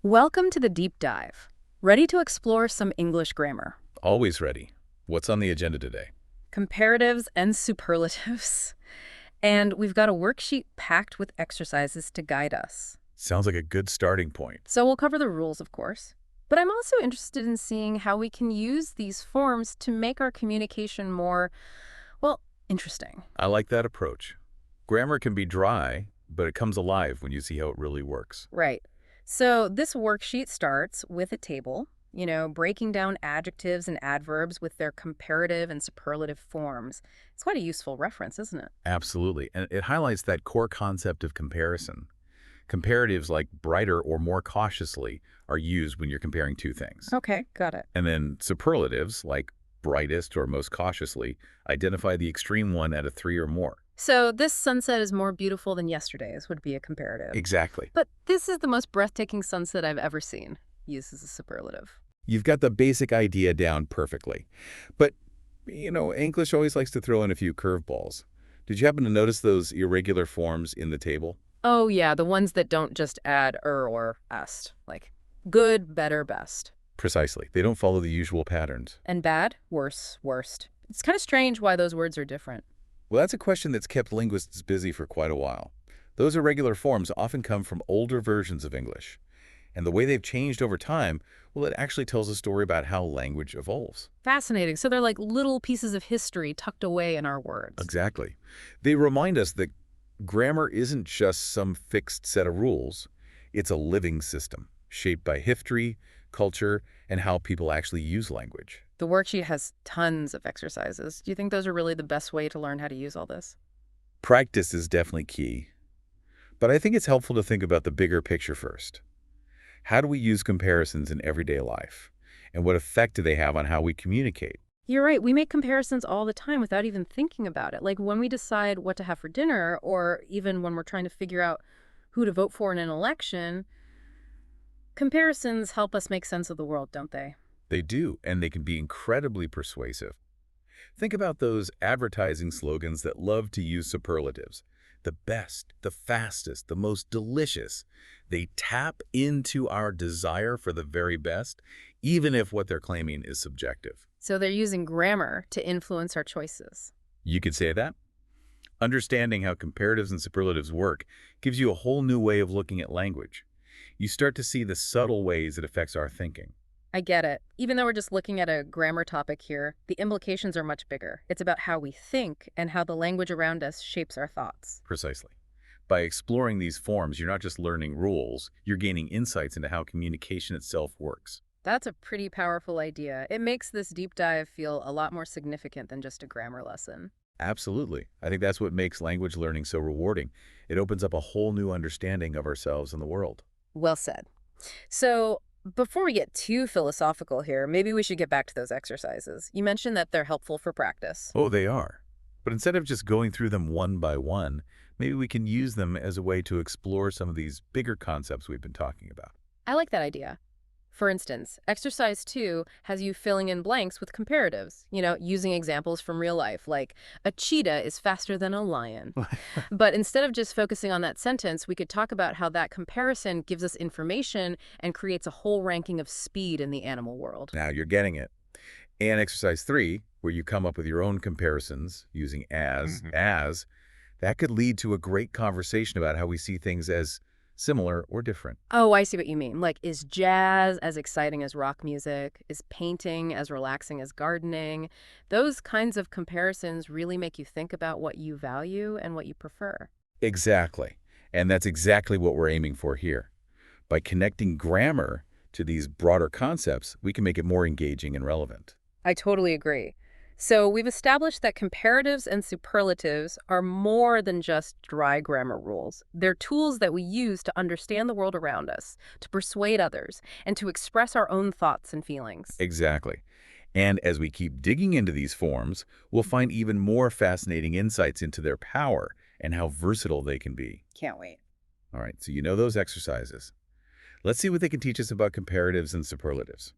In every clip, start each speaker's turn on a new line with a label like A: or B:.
A: Welcome to the deep dive. Ready to explore some English grammar,
B: Always ready. What's on the agenda today?
A: comparatives and superlatives. And we've got a worksheet packed with exercises to guide us.
B: Sounds like a good starting point.
A: So we'll cover the rules, of course. But I'm also interested in seeing how we can use these forms to make our communication more, well, interesting.
B: I like that approach. Grammar can be dry, but it comes alive when you see how it really works.
A: Right. So this worksheet starts with a table, breaking down adjectives and adverbs with their comparative and superlative forms. It's quite a useful reference, isn't it?
B: Absolutely. And it highlights that core concept of comparison. Comparatives like brighter or more cautiously are used when you're comparing two things.
A: Okay, got it.
B: And then superlatives like brightest or most cautiously identify the extreme one out of three or more.
A: So this sunset is more beautiful than yesterday's would be a comparative.
B: Exactly.
A: But this is the most breathtaking sunset I've ever seen, used as a superlative.
B: You've got the basic idea down perfectly. But, English always likes to throw in a few curveballs. Did you happen to notice those irregular forms in the table?
A: Oh yeah, the ones that don't just add or est, like good, better, best.
B: Precisely. They don't follow the usual patterns.
A: And bad, worse, worst. It's kind of strange why those words are different.
B: Well, that's a question that's kept linguists busy for quite a while. Those irregular forms often come from older versions of English. And the way they've changed over time, well, it actually tells a story about how language evolves.
A: Fascinating. So they're like little pieces of history tucked away in our words.
B: Exactly. They remind us that grammar isn't just some fixed set of rules. It's a living system, shaped by history, culture, and how people actually use language.
A: The worksheet has tons of exercises. Do you think those are really the best way to learn how to use all this?
B: Practice is definitely key. But I think it's helpful to think about the bigger picture first. How do we use comparisons in everyday life? And what effect do they have on how we communicate?
A: You're right. We make comparisons all the time without even thinking about it. Like when we decide what to have for dinner, or even when we're trying to figure out who to vote for in an election, comparisons help us make sense of the world, don't they?
B: They do, and they can be incredibly persuasive. Think about those advertising slogans that love to use superlatives. The best, the fastest, the most delicious. They tap into our desire for the very best, even if what they're claiming is subjective.
A: So they're using grammar to influence our choices.
B: You could say that. Understanding how comparatives and superlatives work gives you a whole new way of looking at language. You start to see the subtle ways it affects our thinking.
A: I get it. Even though we're just looking at a grammar topic here, the implications are much bigger. It's about how we think and how the language around us shapes our thoughts.
B: Precisely. By exploring these forms, you're not just learning rules, you're gaining insights into how communication itself works.
A: That's a pretty powerful idea. It makes this deep dive feel a lot more significant than just a grammar lesson.
B: Absolutely. I think that's what makes language learning so rewarding. It opens up a whole new understanding of ourselves and the world.
A: Well said. So, before we get too philosophical here, maybe we should get back to those exercises. You mentioned that they're helpful for practice.
B: Oh, they are. But instead of just going through them one by one, maybe we can use them as a way to explore some of these bigger concepts we've been talking about.
A: I like that idea. For instance, exercise 2 has you filling in blanks with comparatives, using examples from real life, like a cheetah is faster than a lion. But instead of just focusing on that sentence, we could talk about how that comparison gives us information and creates a whole ranking of speed in the animal world.
B: Now you're getting it. And exercise 3, where you come up with your own comparisons using as, that could lead to a great conversation about how we see things as similar or different.
A: Oh, I see what you mean. Like, is jazz as exciting as rock music? Is painting as relaxing as gardening? Those kinds of comparisons really make you think about what you value and what you prefer.
B: Exactly. And that's exactly what we're aiming for here. By connecting grammar to these broader concepts, we can make it more engaging and relevant.
A: I totally agree. So we've established that comparatives and superlatives are more than just dry grammar rules. They're tools that we use to understand the world around us, to persuade others, and to express our own thoughts and feelings.
B: Exactly. And as we keep digging into these forms, we'll find even more fascinating insights into their power and how versatile they can be.
A: Can't wait.
B: All right, so you know those exercises. Let's see what they can teach us about comparatives and superlatives.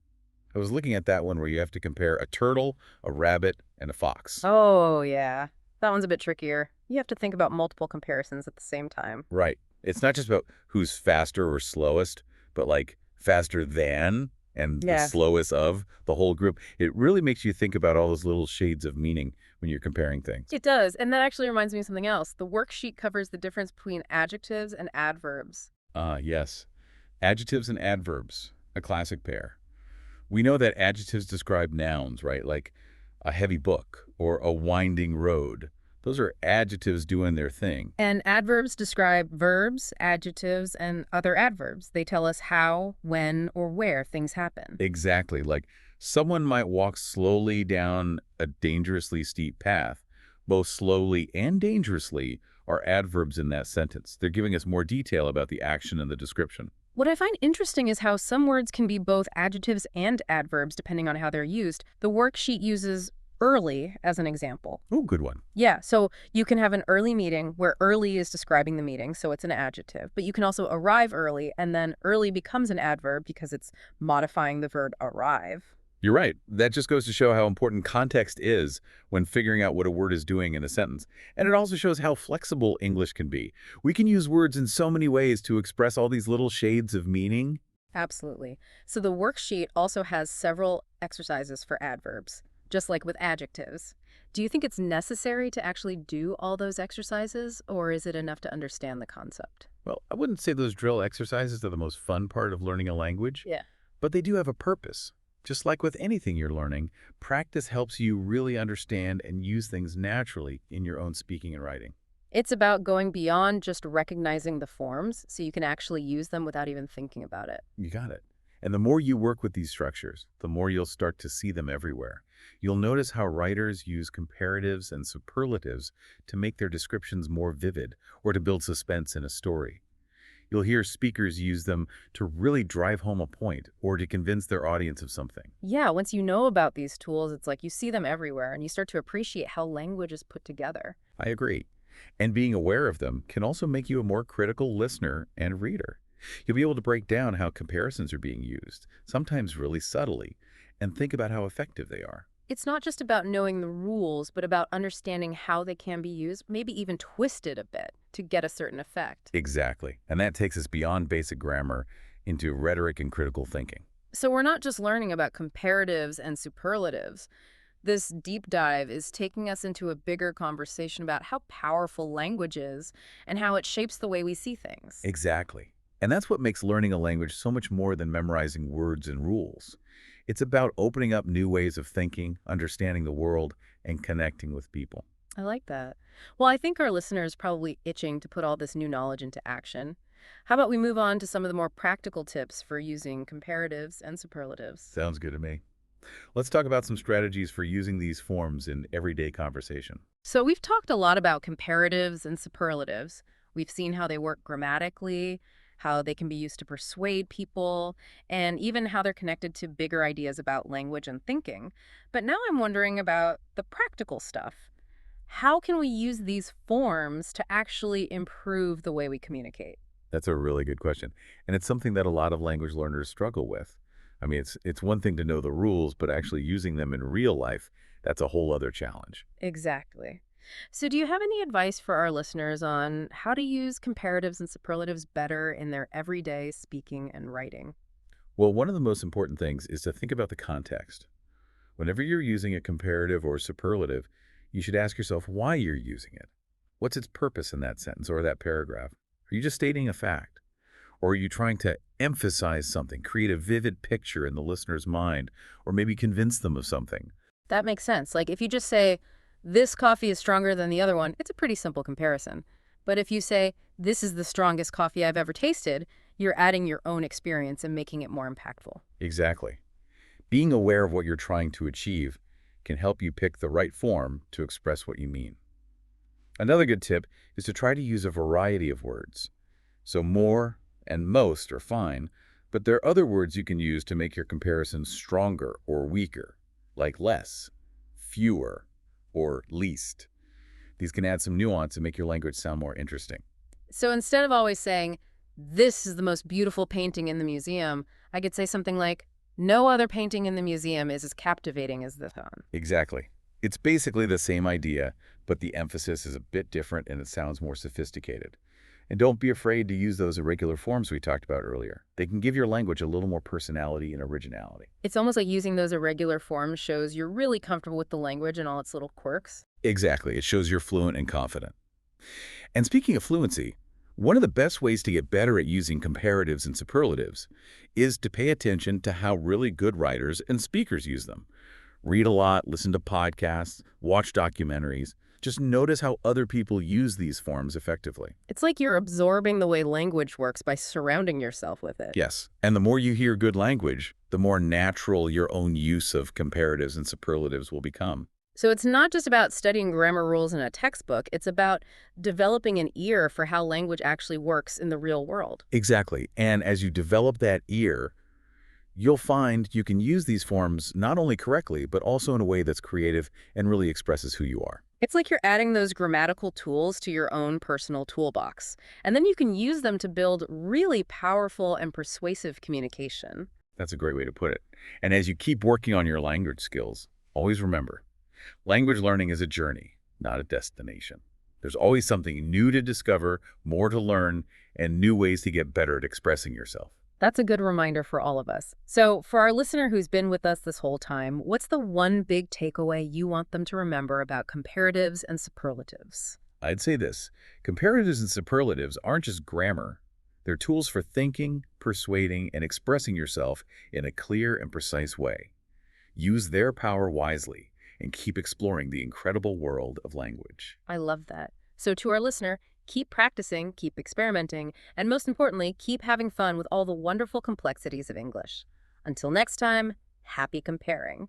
B: I was looking at that one where you have to compare a turtle, a rabbit, and a fox.
A: Oh, yeah. That one's a bit trickier. You have to think about multiple comparisons at the same time.
B: Right. It's not just about who's faster or slowest, but like faster than and the
A: Yeah.
B: slowest of the whole group. It really makes you think about all those little shades of meaning when you're comparing things.
A: It does, and that actually reminds me of something else. The worksheet covers the difference between adjectives and adverbs.
B: Yes. Adjectives and adverbs, a classic pair. We know that adjectives describe nouns, right? Like a heavy book or a winding road. Those are adjectives doing their thing.
A: And adverbs describe verbs, adjectives, and other adverbs. They tell us how, when, or where things happen.
B: Exactly. Like someone might walk slowly down a dangerously steep path. Both slowly and dangerously are adverbs in that sentence. They're giving us more detail about the action and the description.
A: What I find interesting is how some words can be both adjectives and adverbs depending on how they're used. The worksheet uses early as an example.
B: Oh, good one.
A: Yeah, so you can have an early meeting where early is describing the meeting, so it's an adjective. But you can also arrive early, and then early becomes an adverb because it's modifying the verb arrive.
B: You're right. That just goes to show how important context is when figuring out what a word is doing in a sentence. And it also shows how flexible English can be. We can use words in so many ways to express all these little shades of meaning.
A: Absolutely. So the worksheet also has several exercises for adverbs, just like with adjectives. Do you think it's necessary to actually do all those exercises, or is it enough to understand the concept?
B: Well, I wouldn't say those drill exercises are the most fun part of learning a language,
A: Yeah.
B: but they do have a purpose. Just like with anything you're learning, practice helps you really understand and use things naturally in your own speaking and writing.
A: It's about going beyond just recognizing the forms so you can actually use them without even thinking about it.
B: You got it. And the more you work with these structures, the more you'll start to see them everywhere. You'll notice how writers use comparatives and superlatives to make their descriptions more vivid or to build suspense in a story. You'll hear speakers use them to really drive home a point or to convince their audience of something.
A: Yeah, once you know about these tools, it's like you see them everywhere and you start to appreciate how language is put together.
B: I agree. And being aware of them can also make you a more critical listener and reader. You'll be able to break down how comparisons are being used, sometimes really subtly, and think about how effective they are.
A: It's not just about knowing the rules, but about understanding how they can be used, maybe even twisted a bit to get a certain effect.
B: Exactly. And that takes us beyond basic grammar into rhetoric and critical thinking.
A: So we're not just learning about comparatives and superlatives. This deep dive is taking us into a bigger conversation about how powerful language is and how it shapes the way we see things.
B: Exactly. And that's what makes learning a language so much more than memorizing words and rules. It's about opening up new ways of thinking, understanding the world, and connecting with people.
A: I like that. Well, I think our listeners probably itching to put all this new knowledge into action. How about we move on to some of the more practical tips for using comparatives and superlatives?
B: Sounds good to me. Let's talk about some strategies for using these forms in everyday conversation.
A: So we've talked a lot about comparatives and superlatives. We've seen how they work grammatically, how they can be used to persuade people, and even how they're connected to bigger ideas about language and thinking. But now I'm wondering about the practical stuff. How can we use these forms to actually improve the way we communicate?
B: That's a really good question. And it's something that a lot of language learners struggle with. I mean, it's one thing to know the rules, but actually using them in real life, that's a whole other challenge.
A: Exactly. So do you have any advice for our listeners on how to use comparatives and superlatives better in their everyday speaking and writing?
B: Well, one of the most important things is to think about the context. Whenever you're using a comparative or superlative, you should ask yourself why you're using it. What's its purpose in that sentence or that paragraph? Are you just stating a fact? Or are you trying to emphasize something, create a vivid picture in the listener's mind, or maybe convince them of something?
A: That makes sense. Like if you just say, this coffee is stronger than the other one, it's a pretty simple comparison. But if you say, this is the strongest coffee I've ever tasted, you're adding your own experience and making it more impactful.
B: Exactly. Being aware of what you're trying to achieve can help you pick the right form to express what you mean. Another good tip is to try to use a variety of words. So more and most are fine, but there are other words you can use to make your comparisons stronger or weaker, like less, fewer, or least. These can add some nuance and make your language sound more interesting.
A: So instead of always saying, this is the most beautiful painting in the museum, I could say something like, no other painting in the museum is as captivating as this one.
B: Exactly. It's basically the same idea, but the emphasis is a bit different and it sounds more sophisticated. And don't be afraid to use those irregular forms we talked about earlier. They can give your language a little more personality and originality.
A: It's almost like using those irregular forms shows you're really comfortable with the language and all its little quirks.
B: Exactly. It shows you're fluent and confident. And speaking of fluency, one of the best ways to get better at using comparatives and superlatives is to pay attention to how really good writers and speakers use them. Read a lot, listen to podcasts, watch documentaries. Just notice how other people use these forms effectively.
A: It's like you're absorbing the way language works by surrounding yourself with it.
B: Yes, and the more you hear good language, the more natural your own use of comparatives and superlatives will become.
A: So it's not just about studying grammar rules in a textbook, it's about developing an ear for how language actually works in the real world.
B: Exactly, and as you develop that ear, you'll find you can use these forms not only correctly, but also in a way that's creative and really expresses who you are.
A: It's like you're adding those grammatical tools to your own personal toolbox, and then you can use them to build really powerful and persuasive communication.
B: That's a great way to put it. And as you keep working on your language skills, always remember, language learning is a journey, not a destination. There's always something new to discover, more to learn, and new ways to get better at expressing yourself.
A: That's a good reminder for all of us. So for our listener who's been with us this whole time, what's the one big takeaway you want them to remember about comparatives and superlatives?
B: I'd say this, comparatives and superlatives aren't just grammar. They're tools for thinking, persuading, and expressing yourself in a clear and precise way. Use their power wisely and keep exploring the incredible world of language.
A: I love that. So to our listener, keep practicing, keep experimenting, and most importantly, keep having fun with all the wonderful complexities of English. Until next time, happy comparing.